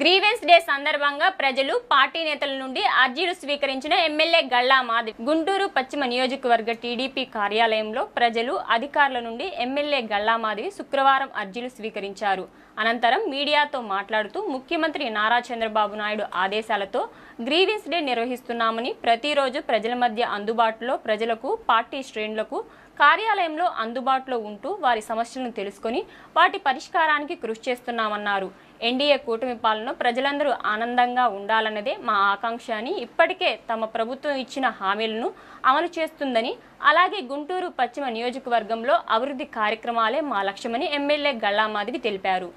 Grievance day సందర్భంగా ప్రజలు party నేతల నుండి అర్జీలు స్వీకరించిన ఎమ్మెల్యే గల్లా మాధవి. గుంటూరు పశ్చిమ నియోజకవర్గ టీడీపీ కార్యాలయంలో ప్రజలు, అధికారుల నుండి ఎమ్మెల్యే గల్లా మాధవి శుక్రవారం అర్జీలు స్వీకరించారు. అనంతరం మీడియాతో మాట్లాడుతూ ముఖ్యమంత్రి నారా చంద్రబాబు నాయుడు ఆదేశాలతో గ్రీవెన్స్ డే నిర్వహిస్తున్నామని, ప్రతిరోజు ప్రజల మధ్య అందుబాటులో ప్రజలకు, పార్టీ శ్రేణులకు కార్యాలయంలో అందుబాటులో ఉంటూ వారి సమస్యలను తెలుసుకొని వాటి పరిష్కారానికి కృషి చేస్తున్నామన్నారు. ఎన్డీఏ కూటమి పాలన ప్రజలందరూ ఆనందంగా ఉండాలన్నదే మా ఆకాంక్ష అని, ఇప్పటికే తమ ప్రభుత్వం ఇచ్చిన హామీలను అమలు చేస్తుందని, అలాగే గుంటూరు పశ్చిమ నియోజకవర్గంలో అభివృద్ధి కార్యక్రమాలే మా లక్ష్యమని ఎమ్మెల్యే గల్లా మాధవి తెలిపారు.